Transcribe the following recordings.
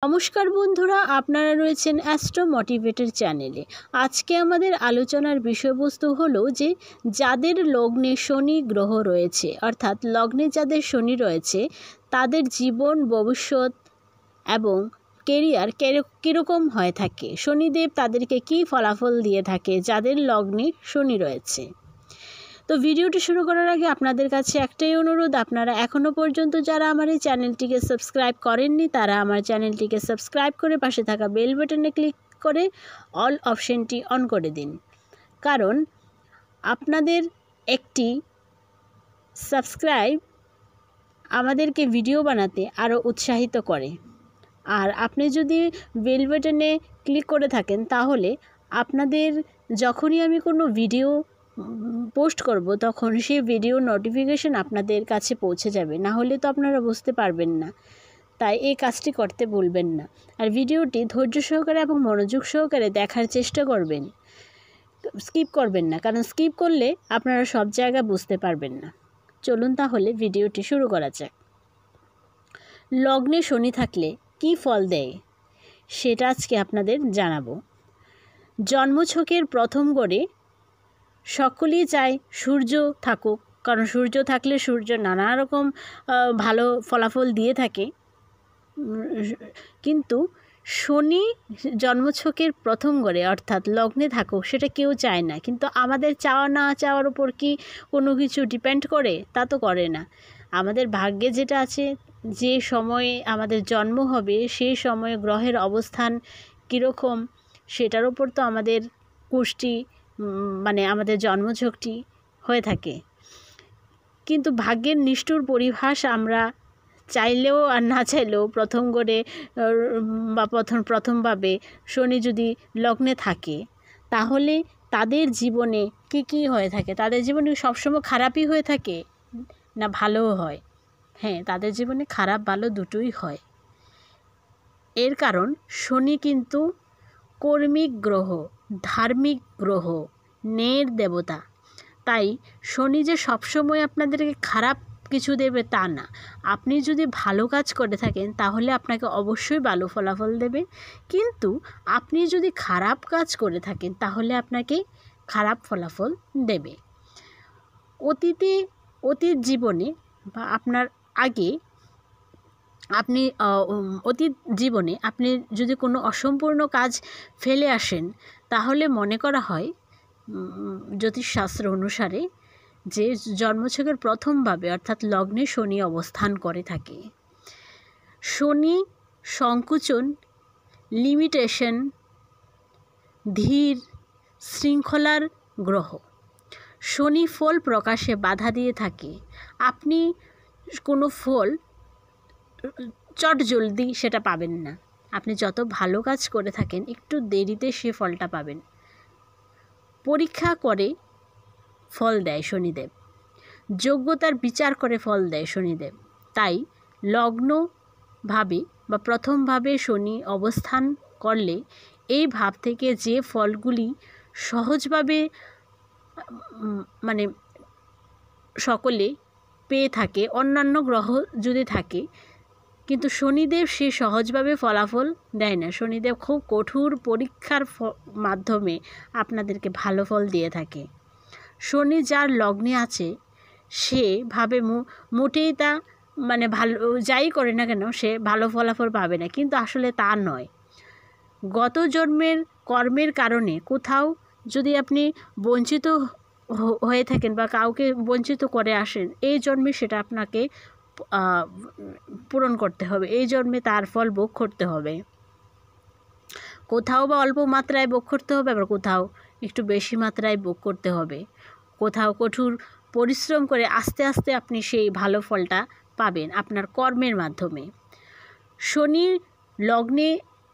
নমস্কার বন্ধুরা, আপনারা রয়েছেন অ্যাস্ট্রো মোটিভেটের চ্যানেলে। আজকে আমাদের আলোচনার বিষয়বস্তু হলো যে যাদের লগ্নে শনি গ্রহ রয়েছে, অর্থাৎ লগ্নে যাদের শনি রয়েছে তাদের জীবন, ভবিষ্যৎ এবং কেরিয়ার কীরকম হয়ে থাকে, শনিদেব তাদেরকে কী ফলাফল দিয়ে থাকে যাদের লগ্নে শনি রয়েছে। তো ভিডিওটি শুরু করার আগে আপনাদের কাছে একটাই অনুরোধ, আপনারা এখনও পর্যন্ত যারা আমার এই চ্যানেলটিকে সাবস্ক্রাইব করেননি তারা আমার চ্যানেলটিকে সাবস্ক্রাইব করে পাশে থাকা বেল বাটনে ক্লিক করে অল অপশনটি অন করে দিন, কারণ আপনাদের একটি সাবস্ক্রাইব আমাদেরকে ভিডিও বানাতে আরও উৎসাহিত করে। আর আপনি যদি বেল বাটনে ক্লিক করে থাকেন তাহলে আপনাদের যখনই আমি কোনো ভিডিও পোস্ট করব তখন সেই ভিডিও নোটিফিকেশন আপনাদের কাছে পৌঁছে যাবে, না হলে তো আপনারা বুঝতে পারবেন না। তাই এই কাজটি করতে ভুলবেন না। আর ভিডিওটি ধৈর্য সহকারে এবং মনোযোগ সহকারে দেখার চেষ্টা করবেন, স্কিপ করবেন না, কারণ স্কিপ করলে আপনারা সব জায়গা বুঝতে পারবেন না। চলুন তাহলে ভিডিওটি শুরু করা যাক। লগ্নে শনি থাকলে কী ফল দেয় সেটা আজকে আপনাদের জানাবো। জন্মছকের প্রথম গড়ে সকলেই চায় সূর্য থাকুক, কারণ সূর্য থাকলে সূর্য নানা রকম ভালো ফলাফল দিয়ে থাকে, কিন্তু শনি জন্মছকের প্রথম ঘরে অর্থাৎ লগ্নে থাকুক সেটা কেউ চায় না। কিন্তু আমাদের চাওয়া না চাওয়ার উপর কি কোনো কিছু ডিপেন্ড করে? তা তো করে না। আমাদের ভাগ্যে যেটা আছে, যে সময়ে আমাদের জন্ম হবে সেই সময়ে গ্রহের অবস্থান কীরকম সেটার উপর তো আমাদের কুষ্টি মানে আমাদের জন্মছকটি হয়ে থাকে। কিন্তু ভাগ্যের নিষ্ঠুর পরিভাষ আমরা চাইলেও আর না চাইলেও প্রথম গড়ে বা প্রথমভাবে শনি যদি লগ্নে থাকে তাহলে তাদের জীবনে কি হয়ে থাকে? তাদের জীবনে সবসময় খারাপই হয়ে থাকে না ভালোও হয়? হ্যাঁ, তাদের জীবনে খারাপ ভালো দুটোই হয়। এর কারণ শনি কিন্তু কর্মিক গ্রহ, ধার্মিক গ্রহ, ন্যায়ের দেবতা। তাই শনি যে সবসময় আপনাদেরকে খারাপ কিছু দেবে তা না। আপনি যদি ভালো কাজ করে থাকেন তাহলে আপনাকে অবশ্যই ভালো ফলাফল দেবে, কিন্তু আপনি যদি খারাপ কাজ করে থাকেন তাহলে আপনাকে খারাপ ফলাফল দেবে। অতীত জীবনে বা আপনার আগে আপনি অতীত জীবনে আপনি যদি কোনো অসম্পূর্ণ কাজ ফেলে আসেন তাহলে মনে করা হয় জ্যোতিষশাস্ত্র অনুসারে যে জন্মছকের প্রথমভাবে অর্থাৎ লগ্নে শনি অবস্থান করে থাকে। শনি সংকুচন, লিমিটেশন, ধীর, শৃঙ্খলার গ্রহ। শনি ফল প্রকাশে বাধা দিয়ে থাকে। আপনি কোনো ফল চটজলদি সেটা পাবেন না। আপনি যত ভালো কাজ করে থাকেন একটু দেরিতে সে ফলটা পাবেন। পরীক্ষা করে ফল দেয় শনিদেব, যোগ্যতার বিচার করে ফল দেয় শনিদেব। তাই লগ্নভাবে বা প্রথমভাবে শনি অবস্থান করলে এই ভাব থেকে যে ফলগুলি সহজভাবে মানে সকলে পেয়ে থাকে, অন্যান্য গ্রহ যদি থাকে, কিন্তু শনিদেব সে সহজভাবে ফলাফল দেয় না। শনিদেব খুব কঠোর পরীক্ষার মাধ্যমে আপনাদেরকে ভালো ফল দিয়ে থাকে। শনি যার লগ্নে আছে সে ভাবে মোটেই তা মানে ভালো যাই করে না কেন সে ভালো ফলাফল পাবে না, কিন্তু আসলে তা নয়। গত জন্মের কর্মের কারণে কোথাও যদি আপনি বঞ্চিত হয়ে থাকেন বা কাউকে বঞ্চিত করে আসেন, এই জন্মে সেটা আপনাকে পূরণ করতে হবে, এই জন্মে তার ফল ভোগ করতে হবে। কোথাও বা অল্প মাত্রায় ভোগ করতে হবে, আবার কোথাও একটু বেশি মাত্রায় ভোগ করতে হবে। কোথাও কঠোর পরিশ্রম করে আস্তে আস্তে আপনি সেই ভালো ফলটা পাবেন আপনার কর্মের মাধ্যমে। শনি লগ্নে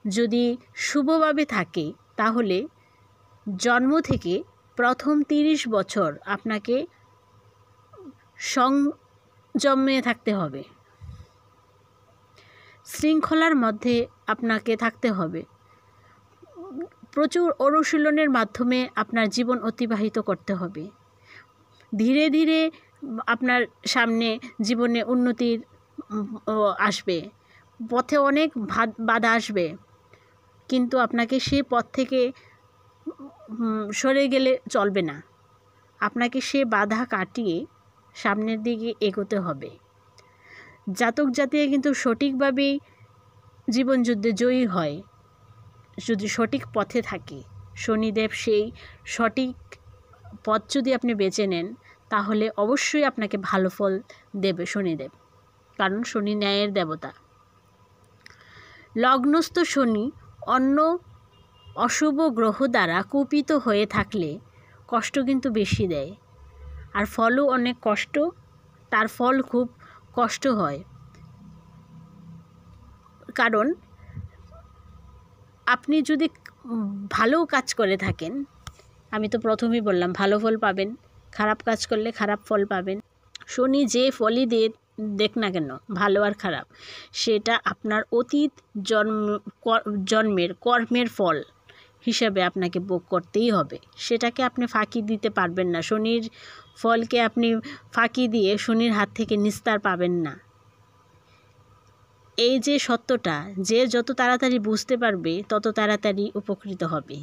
যদি শুভভাবে থাকে তাহলে জন্ম থেকে প্রথম 30 বছর আপনাকে সংযমে থাকতে হবে, শৃঙ্খলার মধ্যে আপনাকে থাকতে হবে, প্রচুর অনুশীলনের মাধ্যমে আপনার জীবন অতিবাহিত করতে হবে। ধীরে ধীরে আপনার সামনে জীবনে উন্নতির আসবে। পথে অনেক বাধা আসবে, কিন্তু আপনাকে সেই পথ থেকে সরে গেলে চলবে না। আপনাকে সে বাধা কাটিয়ে সামনের দিকে এগোতে হবে। জাতক জাতিরা কিন্তু সঠিকভাবেই জীবনযুদ্ধে জয়ী হয় যদি সঠিক পথে থাকে। শনিদেব সেই সঠিক পথ যদি আপনি বেছে নেন, তাহলে অবশ্যই আপনাকে ভালো ফল দেবে শনিদেব, কারণ শনি ন্যায়ের দেবতা। লগ্নস্থ শনি অন্য অশুভ গ্রহ দ্বারা কুপিত হয়ে থাকলে কষ্ট কিন্তু বেশি দেয়, আর ফলও অনেক কষ্ট, তার ফল খুব কষ্ট হয়। কারণ আপনি যদি ভালো কাজ করে থাকেন, আমি তো প্রথমেই বললাম ভালো ফল পাবেন, খারাপ কাজ করলে খারাপ ফল পাবেন। শনি যে ফলই দেখ না কেন, ভালো আর খারাপ, সেটা আপনার অতীত জন্মের কর্মের ফল হিসাবে আপনাকে ভোগ করতেই হবে। সেটাকে আপনি ফাঁকি দিতে পারবেন না। শনির ফলকে আপনি ফাঁকি দিয়ে শনির হাত থেকে নিস্তার পাবেন না। এই যে সত্যটা, যে যত তাড়াতাড়ি বুঝতে পারবে তত তাড়াতাড়ি উপকৃত হবে।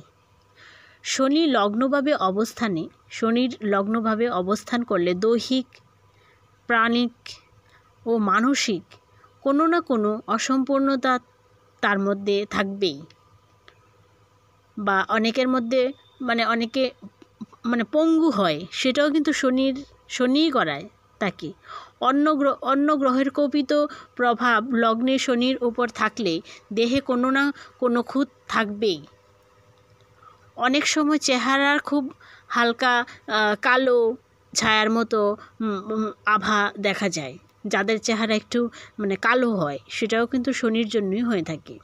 শনির লগ্নভাবে অবস্থান করলে দৈহিক, প্রাণিক ও মানসিক কোনো না কোনো অসম্পূর্ণতা তার মধ্যে থাকবেই। বা অনেকের মধ্যে অনেকে পঙ্গু হয়, সেটাও কিন্তু শনিই করায় তাকে। অন্য গ্রহের কপিত প্রভাব লগ্নে শনির উপর থাকলে দেহে কোনো না কোনো খুঁত থাকবেই। অনেক সময় চেহারার খুব হালকা কালো ছায়ার মতো আভা দেখা যায়। যাদের চেহারা একটু কালো হয়, সেটাও কিন্তু শনির জন্যই হয়ে থাকে।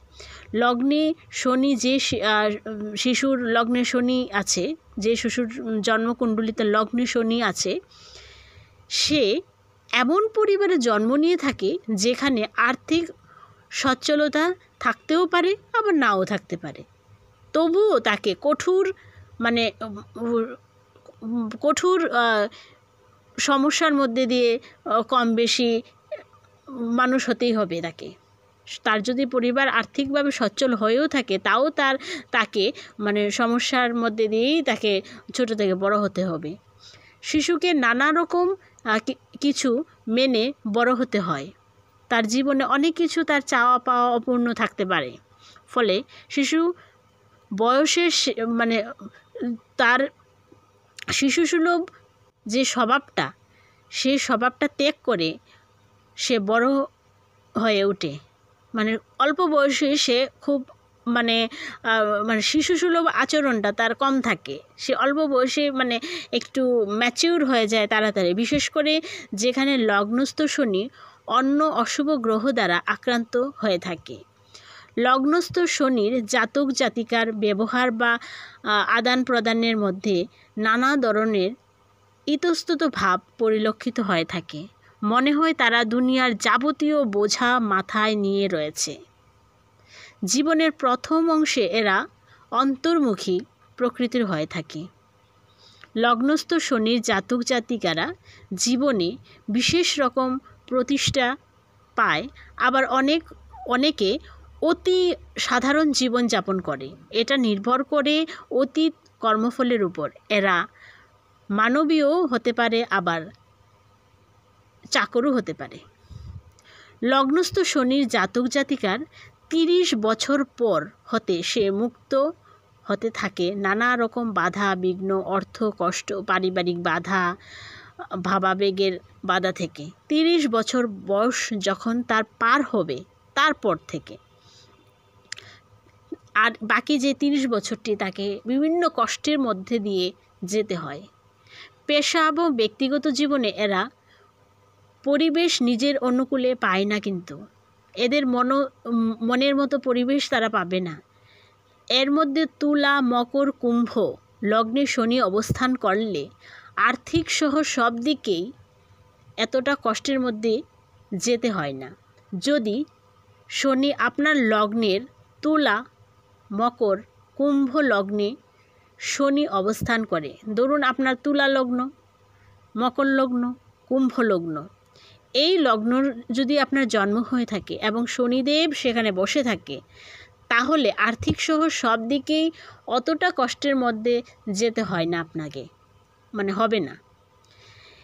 লগ্নে শনি, যে শিশুর লগ্নে শনি আছে, যে শিশুর জন্মকুণ্ডলিতে লগ্নে শনি আছে, সে এমন পরিবারে জন্ম নিয়ে থাকে যেখানে আর্থিক সচ্ছলতা থাকতেও পারে, আবার নাও থাকতে পারে। তবুও তাকে কঠোর সমস্যার মধ্যে দিয়ে কম বেশি মানুষ হতেই হবে তাকে। তার যদি পরিবার আর্থিকভাবে সচ্ছল হয়েও থাকে, তাও তাকে সমস্যার মধ্যে দিয়েই তাকে ছোট থেকে বড় হতে হবে। শিশুকে নানা রকম কিছু মেনে বড় হতে হয়। তার জীবনে অনেক কিছু তার চাওয়া পাওয়া অপূর্ণ থাকতে পারে। ফলে শিশু বয়সের তার শিশুসুলভ যে স্বভাবটা, সেই স্বভাবটা ত্যাগ করে সে বড় হয়ে ওঠে। অল্প বয়সে সে খুব শিশুসুলভ আচরণটা তার কম থাকে। সে অল্প বয়সে একটু ম্যাচিউর হয়ে যায় তাড়াতাড়ি, বিশেষ করে যেখানে লগ্নস্থ শনি অন্য অশুভ গ্রহ দ্বারা আক্রান্ত হয়ে থাকে। লগ্নস্থ শনির জাতক জাতিকার ব্যবহার বা আদান প্রদানের মধ্যে নানা ধরনের ইতস্তত ভাব পরিলক্ষিত হয়ে থাকে। মনে হয় তারা দুনিয়ার যাবতীয় বোঝা মাথায় নিয়ে রয়েছে। জীবনের প্রথম অংশে এরা অন্তর্মুখী প্রকৃতির হয়ে থাকে। লগ্নস্থ শনির জাতক জাতিকারা জীবনে বিশেষ রকম প্রতিষ্ঠা পায়, আবার অনেকে অতি সাধারণ জীবন যাপন করে। এটা নির্ভর করে অতীত কর্মফলের উপর। এরা মানবীয় হতে পারে, আবার চাকরও হতে পারে। লগ্নস্থ শনির জাতক জাতিকার 30 বছর পর হতে সে মুক্ত হতে থাকে নানা রকম বাধা বিঘ্ন, অর্থ কষ্ট, পারিবারিক বাধা, ভাবাবেগের বাধা থেকে। 30 বছর বয়স যখন তার পার হবে, তারপর থেকে আর বাকি যে 30 বছরটি তাকে বিভিন্ন কষ্টের মধ্যে দিয়ে যেতে হয়। পেশা এবং ব্যক্তিগত জীবনে এরা পরিবেশ নিজের অনুকূলে পায় না, কিন্তু এদের মনের মতো পরিবেশ তারা পাবে না। এর মধ্যে তুলা, মকর, কুম্ভ লগ্নে শনি অবস্থান করলে আর্থিক সহ সব দিকেই এতটা কষ্টের মধ্যে যেতে হয় না। যদি শনি আপনার লগ্নের তুলা, মকর, কুম্ভ লগ্নে শনি অবস্থান করে, ধরুন আপনার তুলা লগ্ন, মকর লগ্ন, কুম্ভ লগ্ন, এই লগ্ন যদি আপনার জন্ম হয়ে থাকে এবং শনিদেব সেখানে বসে থাকে, তাহলে আর্থিক সহ সব দিকেই অতটা কষ্টের মধ্যে যেতে হয় না আপনাকে, মানে হবে না।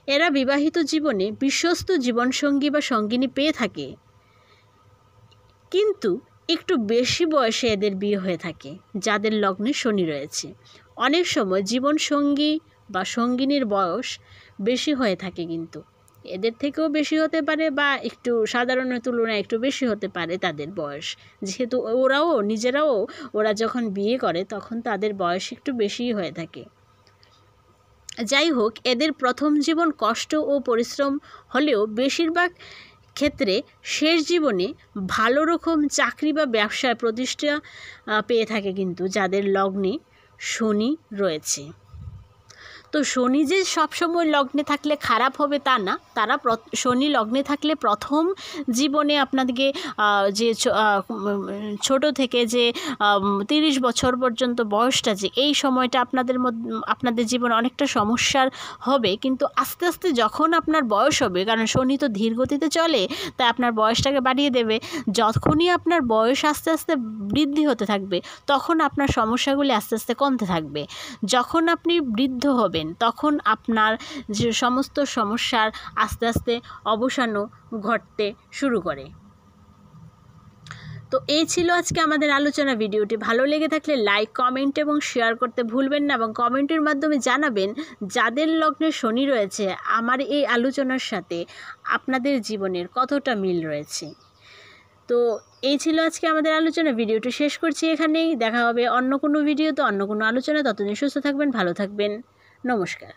এরা বিবাহিত জীবনে বিশ্বস্ত জীবনসঙ্গী বা সঙ্গিনী পেয়ে থাকে, কিন্তু একটু বেশি বয়সে এদের বিয়ে হয়ে থাকে যাদের লগ্নে শনি রয়েছে। অনেক সময় জীবনসঙ্গী বা সঙ্গিনীর বয়স বেশি হয়ে থাকে, কিন্তু এদের থেকেও বেশি হতে পারে বা একটু সাধারণের তুলনায় একটু বেশি হতে পারে তাদের বয়স, যেহেতু ওরা যখন বিয়ে করে তখন তাদের বয়স একটু বেশিই হয়ে থাকে। যাই হোক, এদের প্রথম জীবন কষ্ট ও পরিশ্রম হলেও বেশিরভাগ ক্ষেত্রে শেষ জীবনে ভালো রকম চাকরি বা ব্যবসায় প্রতিষ্ঠা পেয়ে থাকে কিন্তু যাদের লগ্নে শনি রয়েছে। তো শনি যে সবসময় লগ্নে থাকলে খারাপ হবে তা না, শনি লগ্নে থাকলে প্রথম জীবনে আপনাদেরকে যে ছোট থেকে যে 30 বছর পর্যন্ত বয়সটা, যে এই সময়টা আপনাদের জীবনে অনেকটা সমস্যার হবে, কিন্তু আস্তে আস্তে যখন আপনার বয়স হবে, কারণ শনি তো ধীর গতিতে চলে, তাই আপনার বয়সটাকে বাড়িয়ে দেবে। যখনই আপনার বয়স আস্তে আস্তে বৃদ্ধি হতে থাকবে, তখন আপনার সমস্যাগুলি আস্তে আস্তে কমতে থাকবে। যখন আপনি বৃদ্ধ হবেন, তখন আপনার যে সমস্ত সমস্যার আস্তে আস্তে অবসানও ঘটতে শুরু করে। তো এই ছিল আজকে আমাদের আলোচনা। ভিডিওটি ভালো লেগে থাকলে লাইক, কমেন্ট এবং শেয়ার করতে ভুলবেন না, এবং কমেন্টের মাধ্যমে জানাবেন যাদের লগ্নে শনি রয়েছে আমার এই আলোচনার সাথে আপনাদের জীবনের কতটা মিল রয়েছে। তো এই ছিল আজকে আমাদের আলোচনা। ভিডিওটি শেষ করছি এখানেই। দেখা হবে অন্য কোনো ভিডিওতে, অন্য কোনো আলোচনা। ততদিন সুস্থ থাকবেন, ভালো থাকবেন। নমস্কার।